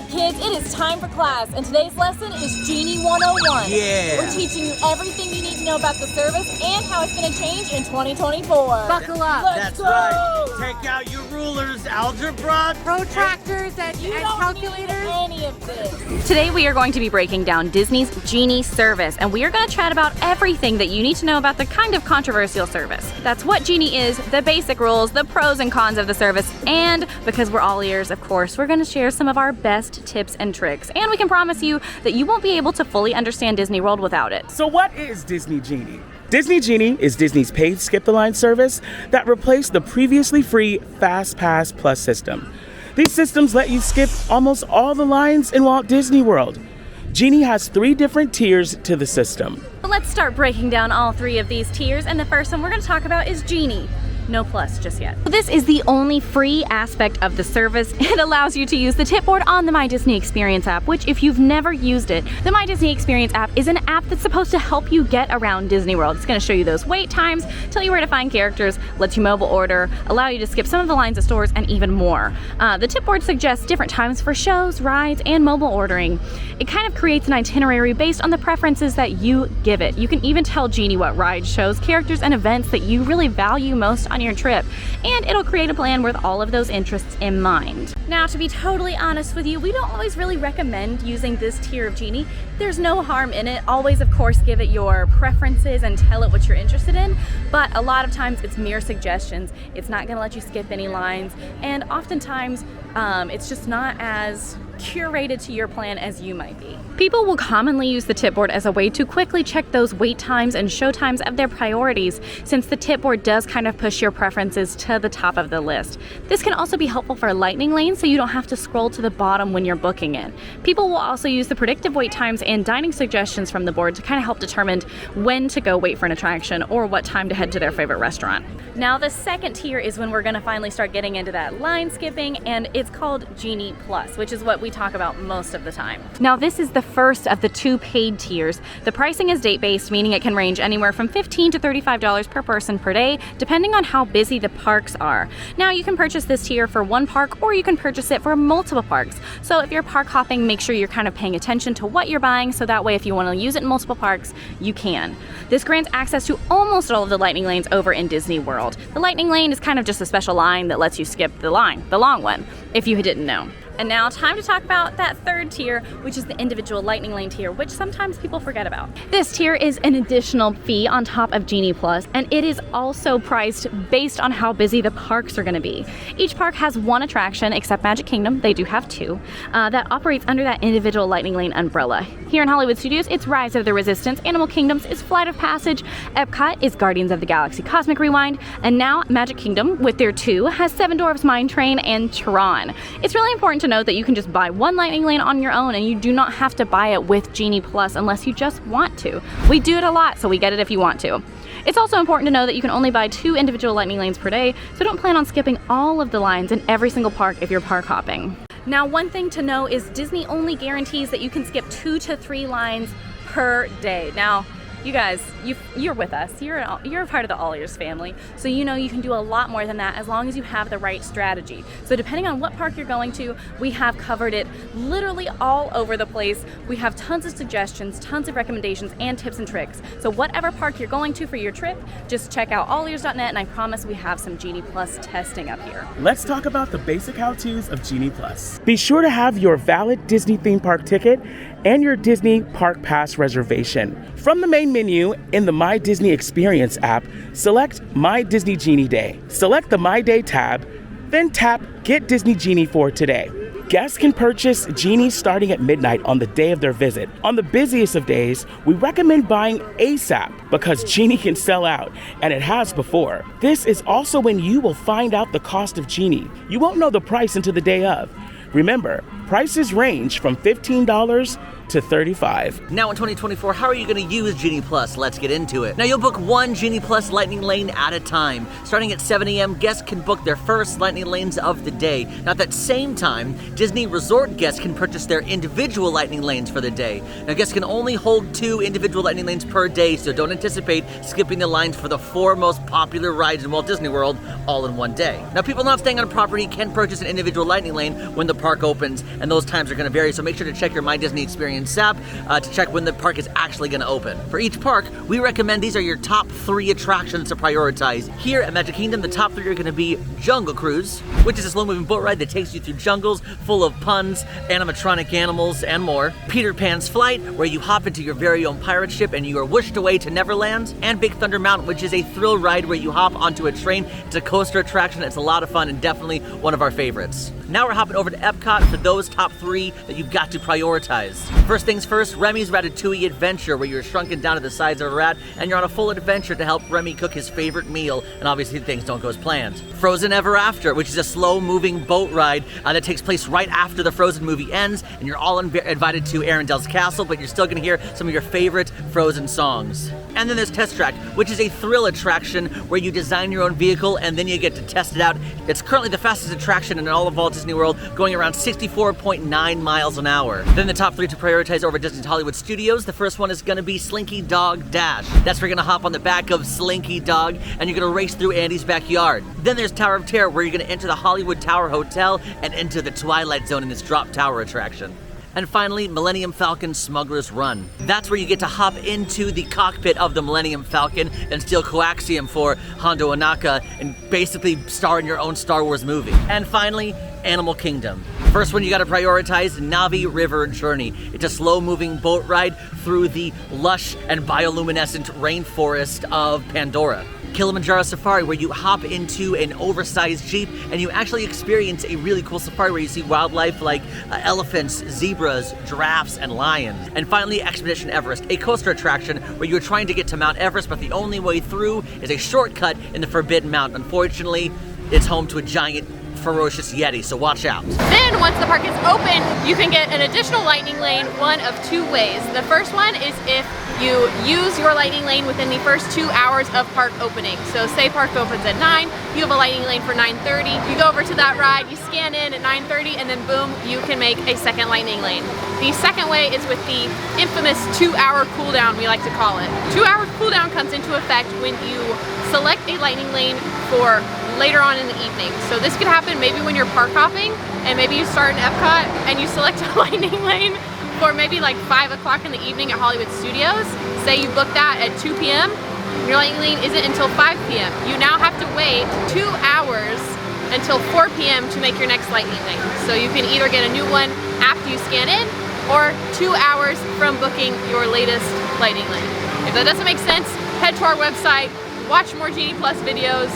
up, kids? It is time for class, and today's lesson is Genie 101. Yeah. We're teaching you everything you need to know about the service and how it's going to change in 2024. Buckle up. Let's That's go. right. Take out your rulers, algebra, Protractors and calculators. Any of this. Today we are going to be breaking down Disney's Genie service, and we are going to chat about everything that you need to know about the kind of controversial service. That's what Genie is, the basic rules, the pros and cons of the service, and because we're all ears, of course, we're going to share some of our best tips and tricks. And we can promise you that you won't be able to fully understand Disney World without it. So what is Disney Genie? Disney Genie is Disney's paid skip the line service that replaced the previously free Fast Pass Plus system. These systems let you skip almost all the lines in Walt Disney World. Genie has 3 different tiers to the system. But let's start breaking down all 3 of these tiers, and the first one we're going to talk about is Genie. No plus just yet. This is the only free aspect of the service. It allows you to use the tip board on the My Disney Experience app, which if you've never used it, the My Disney Experience app is an app that's supposed to help you get around Disney World. It's going to show you those wait times, tell you where to find characters, lets you mobile order, allow you to skip some of the lines of stores, and even more. The tip board suggests different times for shows, rides, and mobile ordering. It kind of creates an itinerary based on the preferences that you give it. You can even tell Genie what rides, shows, characters, and events that you really value most on your trip, and it'll create a plan with all of those interests in mind. Now, to be totally honest with you, we don't always really recommend using this tier of Genie. There's no harm in it. Always, of course, give it your preferences and tell it what you're interested in, but a lot of times it's mere suggestions. It's not going to let you skip any lines, and oftentimes it's just not as curated to your plan as you might be. People will commonly use the tip board as a way to quickly check those wait times and show times of their priorities, since the tip board does kind of push your preferences to the top of the list. This can also be helpful for lightning lanes, so you don't have to scroll to the bottom when you're booking it. People will also use the predictive wait times and dining suggestions from the board to kind of help determine when to go wait for an attraction or what time to head to their favorite restaurant. Now, the second tier is when we're going to finally start getting into that line skipping, and it's called Genie Plus, which is what we talk about most of the time. Now, this is the first of the 2 paid tiers. The pricing is date-based, meaning it can range anywhere from $15 to $35 per person per day, depending on how busy the parks are. Now, you can purchase this tier for 1 park, or you can purchase it for multiple parks. So if you're park hopping, make sure you're kind of paying attention to what you're buying, so that way if you want to use it in multiple parks, you can. This grants access to almost all of the lightning lanes over in Disney World. The lightning lane is kind of just a special line that lets you skip the line, the long one, if you didn't know. And now time to talk about that 3rd tier, which is the individual lightning lane tier, which sometimes people forget about. This tier is an additional fee on top of Genie Plus, and it is also priced based on how busy the parks are going to be. Each park has 1 attraction, except Magic Kingdom, they do have 2, that operates under that individual lightning lane umbrella. Here in Hollywood Studios, it's Rise of the Resistance, Animal Kingdoms is Flight of Passage, Epcot is Guardians of the Galaxy Cosmic Rewind, and now Magic Kingdom, with their 2, has Seven Dwarfs Mine Train and Tron. It's really important to note that you can just buy 1 lightning lane on your own, and you do not have to buy it with Genie Plus unless you just want to. We do it a lot, so we get it if you want to. It's also important to know that you can only buy 2 individual lightning lanes per day, so don't plan on skipping all of the lines in every single park if you're park hopping. Now, one thing to know is Disney only guarantees that you can skip 2 to 3 lines per day. Now, you guys, you're with us. You're a part of the AllEars family, so you know you can do a lot more than that as long as you have the right strategy. So depending on what park you're going to, we have covered it literally all over the place. We have tons of suggestions, tons of recommendations, and tips and tricks. So whatever park you're going to for your trip, just check out AllEars.net, and I promise we have some Genie Plus testing up here. Let's talk about the basic how-tos of Genie Plus. Be sure to have your valid Disney theme park ticket and your Disney Park Pass reservation. From the main menu in the My Disney Experience app, select My Disney Genie Day. Select the My Day tab, then tap Get Disney Genie for today. Guests can purchase Genie starting at midnight on the day of their visit. On the busiest of days, we recommend buying ASAP because Genie can sell out, and it has before. This is also when you will find out the cost of Genie. You won't know the price until the day of. Remember, prices range from $15 to 35. Now in 2024, how are you going to use Genie Plus? Let's get into it. Now you'll book one Genie Plus lightning lane at a time. Starting at 7 a.m., guests can book their first lightning lanes of the day. Now at that same time, Disney Resort guests can purchase their individual lightning lanes for the day. Now guests can only hold 2 individual lightning lanes per day, so don't anticipate skipping the lines for the 4 most popular rides in Walt Disney World all in one day. Now people not staying on property can purchase an individual lightning lane when the park opens, and those times are going to vary, so make sure to check your My Disney Experience app to check when the park is actually going to open. For each park, we recommend these are your top 3 attractions to prioritize. Here at Magic Kingdom, the top 3 are going to be Jungle Cruise, which is a slow-moving boat ride that takes you through jungles full of puns, animatronic animals, and more. Peter Pan's Flight, where you hop into your very own pirate ship and you are wished away to Neverland. And Big Thunder Mountain, which is a thrill ride where you hop onto a train. It's a coaster attraction. It's a lot of fun and definitely one of our favorites. Now we're hopping over to Epcot for those top 3 that you've got to prioritize. First things first, Remy's Ratatouille Adventure, where you're shrunken down to the size of a rat and you're on a full adventure to help Remy cook his favorite meal, and obviously things don't go as planned. Frozen Ever After, which is a slow-moving boat ride that takes place right after the Frozen movie ends, and you're all invited to Arendelle's castle, but you're still gonna hear some of your favorite Frozen songs. And then there's Test Track, which is a thrill attraction where you design your own vehicle and then you get to test it out. It's currently the fastest attraction in all of Walt Disney World, going around 64.9 miles an hour. Then the top 3 to prioritize over Disney's Hollywood Studios. The first one is gonna be Slinky Dog Dash. That's where you're gonna hop on the back of Slinky Dog and you're gonna race through Andy's backyard. Then there's Tower of Terror, where you're gonna enter the Hollywood Tower Hotel and enter the Twilight Zone in this drop tower attraction. And finally, Millennium Falcon Smuggler's Run. That's where you get to hop into the cockpit of the Millennium Falcon and steal coaxium for Hondo Ohnaka and basically star in your own Star Wars movie. And finally, Animal Kingdom. First one you gotta prioritize, Navi River Journey. It's a slow-moving boat ride through the lush and bioluminescent rainforest of Pandora. Kilimanjaro Safari, where you hop into an oversized Jeep and you actually experience a really cool safari where you see wildlife like elephants, zebras, giraffes, and lions. And finally, Expedition Everest, a coaster attraction where you're trying to get to Mount Everest, but the only way through is a shortcut in the Forbidden Mountain. Unfortunately, it's home to a giant ferocious Yeti, so watch out. Then once the park is open, you can get an additional lightning lane one of 2 ways. The first one is if you use your lightning lane within the first 2 hours of park opening. So say park opens at 9, you have a lightning lane for 9:30, you go over to that ride, you scan in at 9:30, and then boom, you can make a second lightning lane. The second way is with the infamous 2-hour cooldown, we like to call it. 2-hour cooldown comes into effect when you select a lightning lane for later on in the evening. So this could happen maybe when you're park hopping and maybe you start in Epcot and you select a lightning lane for maybe like 5 o'clock in the evening at Hollywood Studios. Say you book that at 2 p.m. Your lightning lane isn't until 5 p.m. You now have to wait 2 hours until 4 p.m. to make your next lightning lane. So you can either get a new one after you scan in or 2 hours from booking your latest lightning lane. If that doesn't make sense, head to our website, watch more Genie Plus videos.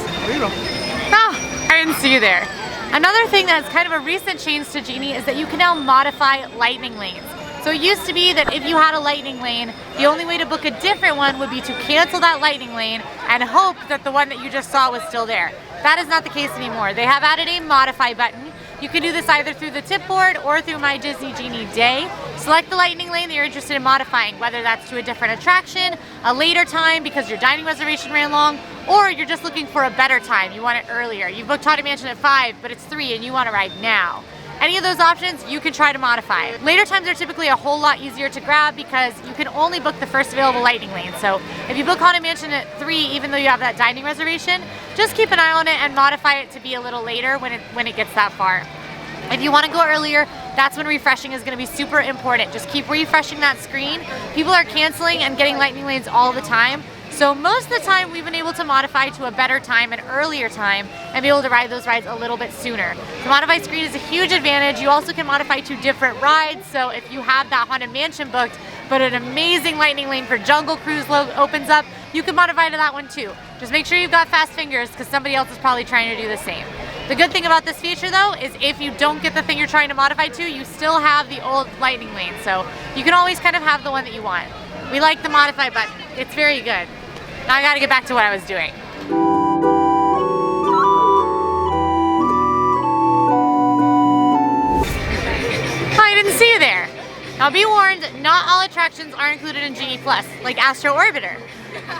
Oh, I didn't see you there. Another thing that's kind of a recent change to Genie is that you can now modify lightning lanes. So it used to be that if you had a lightning lane, the only way to book a different one would be to cancel that lightning lane and hope that the one that you just saw was still there. That is not the case anymore. They have added a modify button. You can do this either through the tip board or through My Disney Genie Day. Select the lightning lane that you're interested in modifying, whether that's to a different attraction, a later time because your dining reservation ran long, or you're just looking for a better time. You want it earlier. You've booked Haunted Mansion at 5, but it's 3 and you want to ride now. Any of those options, you can try to modify. Later times are typically a whole lot easier to grab because you can only book the first available lightning lane. So if you book Haunted Mansion at 3, even though you have that dining reservation, just keep an eye on it and modify it to be a little later when it ggets that far. If you want to go earlier, that's when refreshing is going to be super important. Just keep refreshing that screen. People are canceling and getting lightning lanes all the time. So most of the time we've been able to modify to a better time, an earlier time, and be able to ride those rides a little bit sooner. The modify screen is a huge advantage. You also can modify to different rides. So if you have that Haunted Mansion booked, but an amazing lightning lane for Jungle Cruise opens up, you can modify to that one too. Just make sure you've got fast fingers because somebody else is probably trying to do the same. The good thing about this feature though is if you don't get the thing you're trying to modify to, you still have the old lightning lane. So you can always kind of have the one that you want. We like the modify button. It's very good. Now I gotta get back to what I was doing. Oh, I didn't see you there. Now be warned, not all attractions are included in Genie Plus, like Astro Orbiter.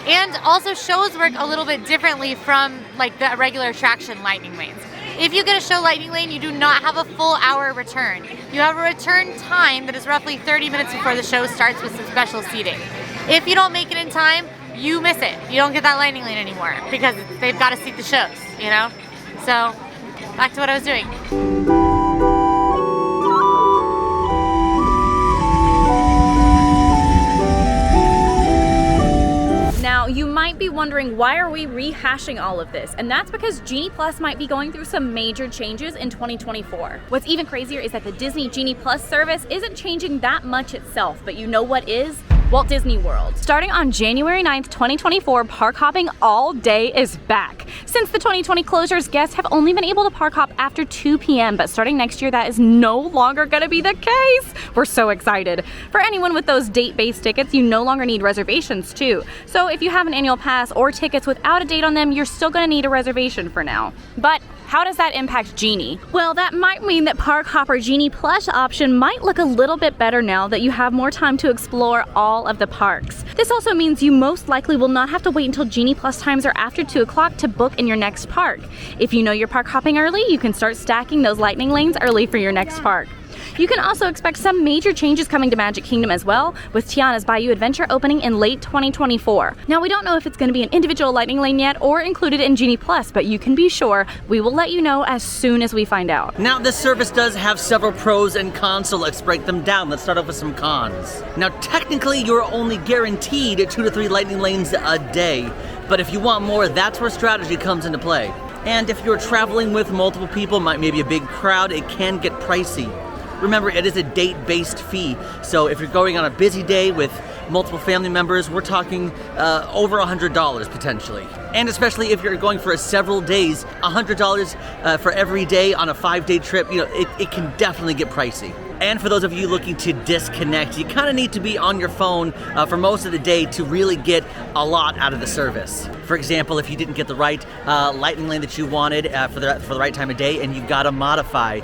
And also shows work a little bit differently from like the regular attraction lightning lanes. If you get a show lightning lane, you do not have a full hour return. You have a return time that is roughly 30 minutes before the show starts with some special seating. If you don't make it in time, you miss it. You don't get that lightning lane anymore because they've got to seat the shows, you know? So, back to what I was doing. Now, you might be wondering, why are we rehashing all of this? And that's because Genie Plus might be going through some major changes in 2024. What's even crazier is that the Disney Genie Plus service isn't changing that much itself, but you know what is? Walt Disney World. Starting on January 9th, 2024, park hopping all day is back. Since the 2020 closures, guests have only been able to park hop after 2 p.m., but starting next year, that is no longer gonna be the case. We're so excited. For anyone with those date-based tickets, you no longer need reservations too. So if you have an annual pass or tickets without a date on them, you're still gonna need a reservation for now. But how does that impact Genie? Well, that might mean that Park Hopper Genie Plus option might look a little bit better now that you have more time to explore all of the parks. This also means you most likely will not have to wait until Genie Plus times are after 2 o'clock to book in your next park. If you know you're park hopping early, you can start stacking those lightning lanes early for your next park. You can also expect some major changes coming to Magic Kingdom as well, with Tiana's Bayou Adventure opening in late 2024. Now, we don't know if it's going to be an individual lightning lane yet or included in Genie Plus, but you can be sure we will let you know as soon as we find out. Now, this service does have several pros and cons, so let's break them down. Let's start off with some cons. Now, technically, you're only guaranteed 2 to 3 lightning lanes a day, but if you want more, that's where strategy comes into play. And if you're traveling with multiple people, maybe a big crowd, it can get pricey. Remember, it is a date-based fee, so if you're going on a busy day with multiple family members, we're talking over $100 potentially. And especially if you're going for several days, $100 for every day on a 5-day trip, you know, it can definitely get pricey. And for those of you looking to disconnect, you kind of need to be on your phone for most of the day to really get a lot out of the service. For example, if you didn't get the right lightning lane that you wanted for the right time of day, and you've got to modify,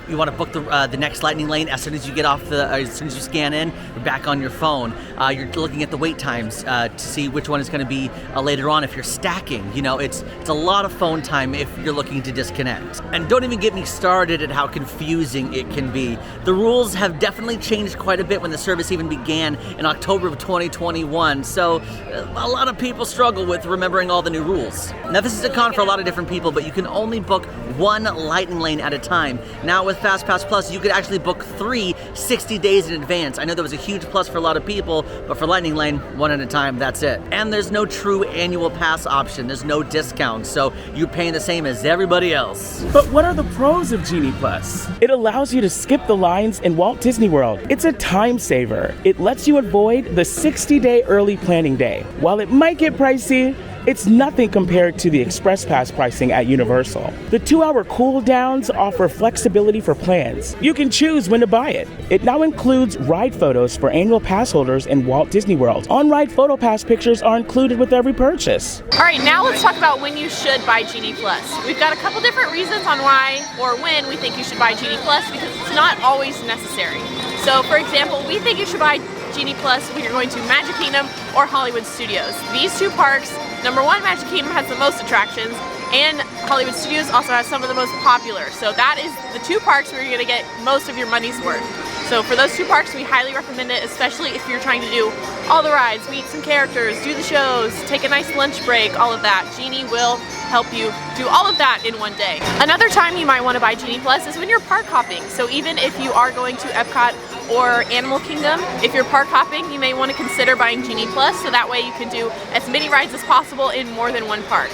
you want to book the next lightning lane as soon as you get off as soon as you scan in, you're back on your phone. You're looking at the wait times to see which one is going to be later on. If you're stacking, you know, it's a lot of phone time if you're looking to disconnect. And don't even get me started at how confusing it can be. The rules have definitely changed quite a bit when the service even began in October of 2021, so a lot of people struggle with remembering all the new rules. Now, this is a con for a lot of different people, but you can only book 1 lightning lane at a time. Now, with FastPass Plus, you could actually book 3 60 days in advance. I know that was a huge plus for a lot of people, but for lightning lane, 1 at a time, that's it. And there's no true annual pass option. There's no discount, so you're paying the same as everybody else. But what are the pros of Genie Plus? It allows you to skip the lines in Walt Disney World. It's a time saver. It lets you avoid the 60-day early planning day. While it might get pricey, it's nothing compared to the Express Pass pricing at Universal. The 2-hour cool downs offer flexibility for plans. You can choose when to buy it. It now includes ride photos for annual pass holders in Walt Disney World. On-ride photo pass pictures are included with every purchase. All right, now let's talk about when you should buy Genie Plus. We've got a couple different reasons on why or when we think you should buy Genie Plus, because it's not always necessary. So, for example, we think you should buy Genie Plus when you're going to Magic Kingdom or Hollywood Studios. These 2 parks, number 1, Magic Kingdom has the most attractions, and Hollywood Studios also has some of the most popular. So that is the 2 parks where you're going to get most of your money's worth. So for those 2 parks, we highly recommend it, especially if you're trying to do all the rides, meet some characters, do the shows, take a nice lunch break, all of that. Genie will help you do all of that in one day. Another time you might want to buy Genie Plus is when you're park hopping. So even if you are going to Epcot or Animal Kingdom, if you're park hopping, you may want to consider buying Genie Plus, so that way you can do as many rides as possible in more than 1 park.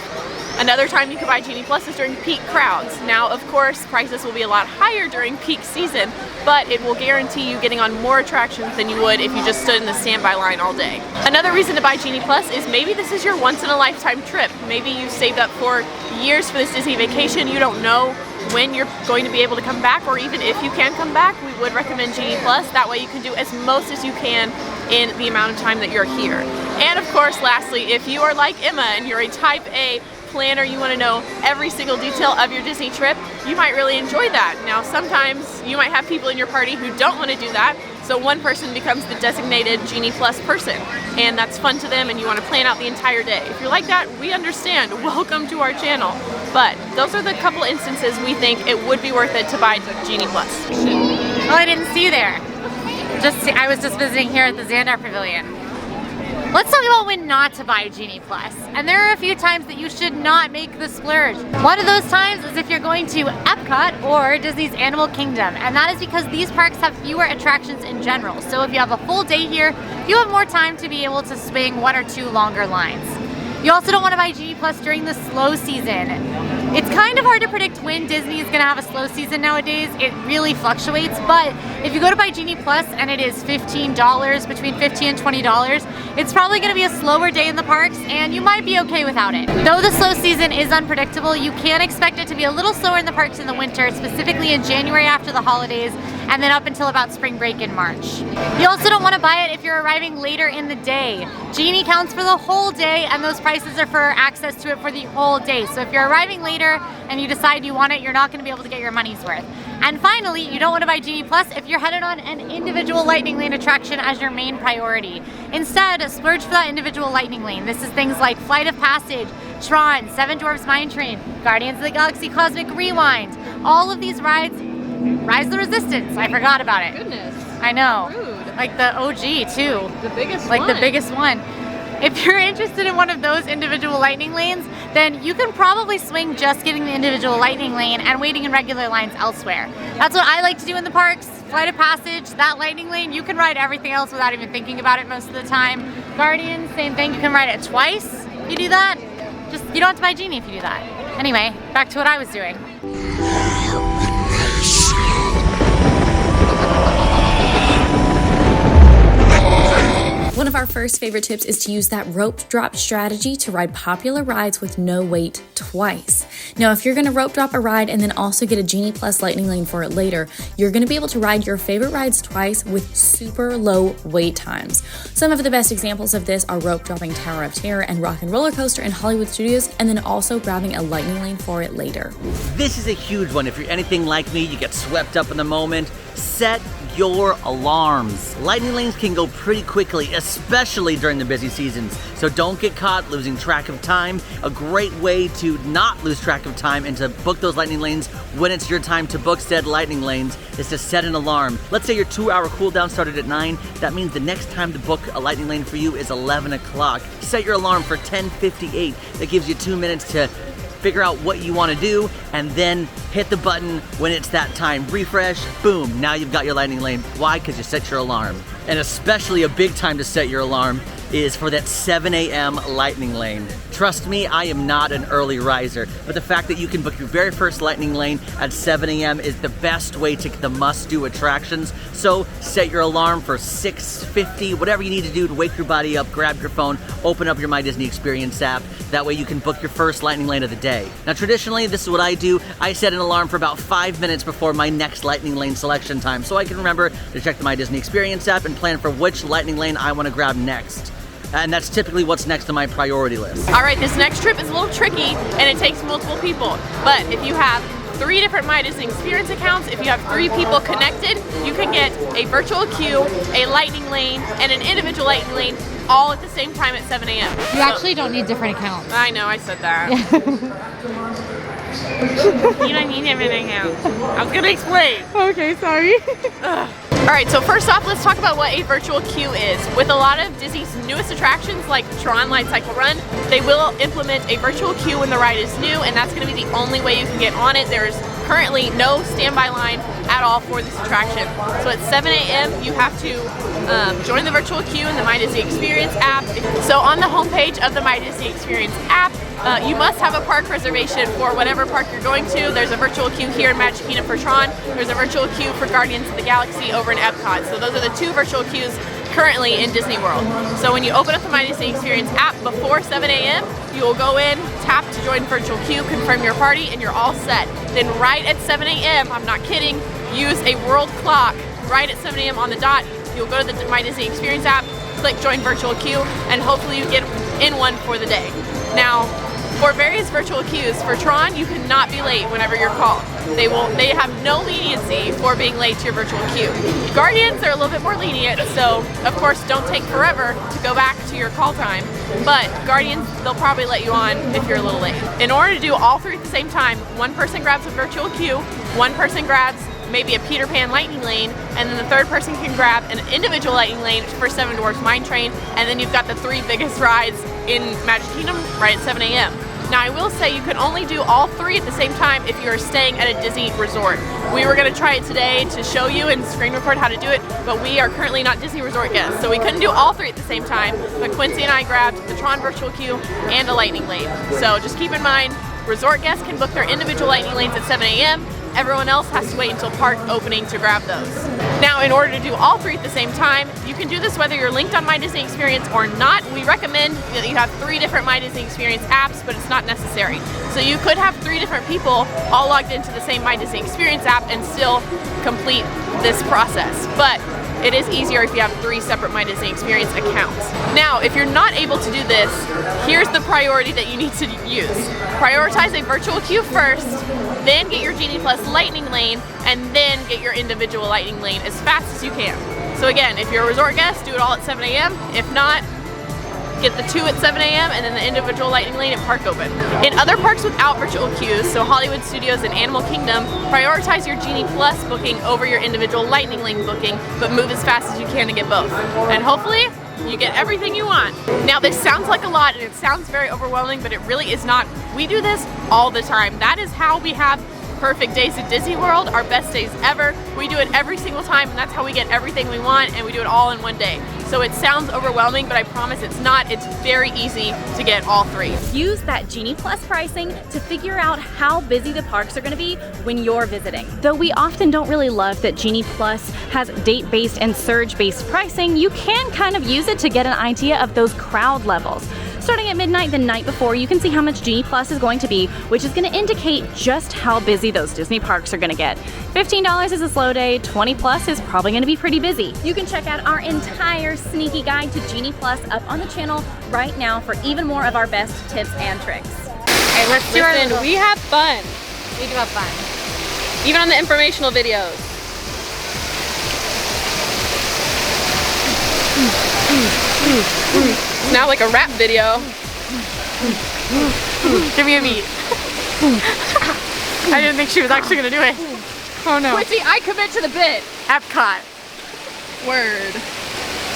Another time you can buy Genie Plus is during peak crowds. Now, of course, prices will be a lot higher during peak season, but it will guarantee you getting on more attractions than you would if you just stood in the standby line all day. Another reason to buy Genie Plus is maybe this is your once-in-a-lifetime trip. Maybe you saved up for years for this Disney vacation. You don't know when you're going to be able to come back, or even if you can come back, we would recommend Genie Plus. That way you can do as most as you can in the amount of time that you're here. And of course, lastly, if you are like Emma and you're a Type A planner, you want to know every single detail of your Disney trip, you might really enjoy that. Now sometimes you might have people in your party who don't want to do that, so one person becomes the designated Genie Plus person, and that's fun to them and you want to plan out the entire day. If you're like that, we understand. Welcome to our channel. But those are the couple instances we think it would be worth it to buy Genie Plus. Oh, I didn't see you there. I was just visiting here at the Xandar Pavilion. Let's talk about when not to buy Genie Plus. And there are a few times that you should not make the splurge. One of those times is if you're going to Epcot or Disney's Animal Kingdom. And that is because these parks have fewer attractions in general. So if you have a full day here, you have more time to be able to swing one or two longer lines. You also don't want to buy Genie Plus during the slow season. It's kind of hard to predict when Disney is going to have a slow season nowadays. It really fluctuates, but if you go to buy Genie Plus and it is $15, between $15 and $20, it's probably going to be a slower day in the parks and you might be okay without it. Though the slow season is unpredictable, you can expect it to be a little slower in the parks in the winter, specifically in January after the holidays, and then up until about spring break in March. You also don't want to buy it if you're arriving later in the day. Genie counts for the whole day and those prices are for access to it for the whole day. So if you're arriving later and you decide you want it, you're not going to be able to get your money's worth. And finally, you don't want to buy Genie Plus if you're headed on an individual Lightning Lane attraction as your main priority. Instead, splurge for that individual Lightning Lane. This is things like Flight of Passage, Tron, Seven Dwarfs Mine Train, Guardians of the Galaxy Cosmic Rewind. All of these rides, Rise of the Resistance, I forgot about it. Goodness. I know. Rude. Like the OG too. The biggest like one. the biggest one. If you're interested in one of those individual Lightning Lanes, then you can probably swing just getting the individual Lightning Lane and waiting in regular lines elsewhere. That's what I like to do in the parks. Flight of Passage, that Lightning Lane, you can ride everything else without even thinking about it most of the time. Guardians, same thing, you can ride it twice if you do that. Just, you don't have to buy Genie if you do that. Anyway, back to what I was doing. One of our first favorite tips is to use that rope drop strategy to ride popular rides with no wait twice. Now, if you're going to rope drop a ride and then also get a Genie Plus Lightning Lane for it later, you're going to be able to ride your favorite rides twice with super low wait times. Some of the best examples of this are rope dropping Tower of Terror and Rock and Roller Coaster in Hollywood Studios, and then also grabbing a Lightning Lane for it later. This is a huge one. If you're anything like me, you get swept up in the moment. Set your alarms. Lightning lanes can go pretty quickly, especially during the busy seasons, so don't get caught losing track of time. A great way to not lose track of time and to book those lightning lanes when it's your time to book said lightning lanes is to set an alarm. Let's say your 2-hour cooldown started at 9. That means the next time to book a lightning lane for you is 11 o'clock. Set your alarm for 10:58. That gives you 2 minutes to figure out what you want to do, and then hit the button when it's that time. Refresh, boom, now you've got your lightning lane. Why? Because you set your alarm. And especially a big time to set your alarm is for that 7 a.m. lightning lane. Trust me, I am not an early riser, but the fact that you can book your very first lightning lane at 7 a.m. is the best way to get the must-do attractions. So set your alarm for 6:50, whatever you need to do to wake your body up, grab your phone, open up your My Disney Experience app. That way you can book your first lightning lane of the day. Now traditionally, this is what I do. I set an alarm for about 5 minutes before my next lightning lane selection time, so I can remember to check the My Disney Experience app and plan for which lightning lane I want to grab next. And that's typically what's next on my priority list. All right, this next trip is a little tricky and it takes multiple people. But if you have 3 different My Disney Experience accounts, if you have 3 people connected, you can get a virtual queue, a lightning lane, and an individual lightning lane all at the same time at 7 a.m. You actually don't need different accounts. I know, I said that. You don't need different accounts. I was gonna explain. Okay, sorry. All right, so first off, let's talk about what a virtual queue is. With a lot of Disney's newest attractions like Tron Light Cycle Run, they will implement a virtual queue when the ride is new, and that's gonna be the only way you can get on it. There's currently no standby line at all for this attraction. So at 7 a.m. you have to join the virtual queue in the My Disney Experience app. So on the homepage of the My Disney Experience app, you must have a park reservation for whatever park you're going to. There's a virtual queue here in Magic Kingdom for Tron. There's a virtual queue for Guardians of the Galaxy over in Epcot. So those are the 2 virtual queues currently in Disney World. So when you open up the My Disney Experience app before 7 a.m., you will go in, tap to join virtual queue, confirm your party, and you're all set. Then right at 7 a.m., I'm not kidding, use a world clock right at 7 a.m. on the dot. You'll go to the My Disney Experience app, click join virtual queue, and hopefully you get in one for the day. Now, For various virtual queues, for Tron, you cannot be late whenever you're called. They have no leniency for being late to your virtual queue. Guardians are a little bit more lenient, so of course don't take forever to go back to your call time, but Guardians, they'll probably let you on if you're a little late. In order to do all three at the same time, one person grabs a virtual queue, one person grabs maybe a Peter Pan lightning lane, and then the third person can grab an individual lightning lane for Seven Dwarfs Mine Train, and then you've got the three biggest rides in Magic Kingdom right at 7 a.m. Now I will say you can only do all three at the same time if you're staying at a Disney resort. We were going to try it today to show you and screen record how to do it, but we are currently not Disney resort guests, so we couldn't do all three at the same time, but Quincy and I grabbed the Tron virtual queue and a lightning lane. So just keep in mind, resort guests can book their individual lightning lanes at 7 a.m. Everyone else has to wait until park opening to grab those. Now, in order to do all three at the same time, you can do this whether you're linked on My Disney Experience or not. We recommend that you have 3 different My Disney Experience apps, but it's not necessary. So you could have 3 different people all logged into the same My Disney Experience app and still complete this process. But it is easier if you have 3 separate My Disney Experience accounts. Now, if you're not able to do this, here's the priority that you need to use. Prioritize a virtual queue first, then get your Genie Plus lightning lane, and then get your individual lightning lane as fast as you can. So again, if you're a resort guest, do it all at 7 a.m. If not, get the 2 at 7 a.m. and then the individual lightning lane at park open. In other parks without virtual queues, so Hollywood Studios and Animal Kingdom, prioritize your Genie Plus booking over your individual lightning lane booking, but move as fast as you can to get both. And hopefully, you get everything you want. Now this sounds like a lot and it sounds very overwhelming, but it really is not. We do this all the time. That is how we have perfect days at Disney World, our best days ever. We do it every single time, and that's how we get everything we want, and we do it all in one day. So it sounds overwhelming, but I promise it's not. It's very easy to get all 3. Use that Genie Plus pricing to figure out how busy the parks are going to be when you're visiting. Though we often don't really love that Genie Plus has date-based and surge-based pricing, you can kind of use it to get an idea of those crowd levels. Starting at midnight the night before, you can see how much Genie Plus is going to be, which is going to indicate just how busy those Disney parks are going to get. $15 is a slow day, 20 plus is probably going to be pretty busy. You can check out our entire sneaky guide to Genie Plus up on the channel right now for even more of our best tips and tricks. Okay, let's do our little... We have fun. We do have fun. Even on the informational videos. It's now like a rap video. Give me a beat. I didn't think she was actually gonna do it. Oh no. Quincy, I commit to the bit. Epcot. Word.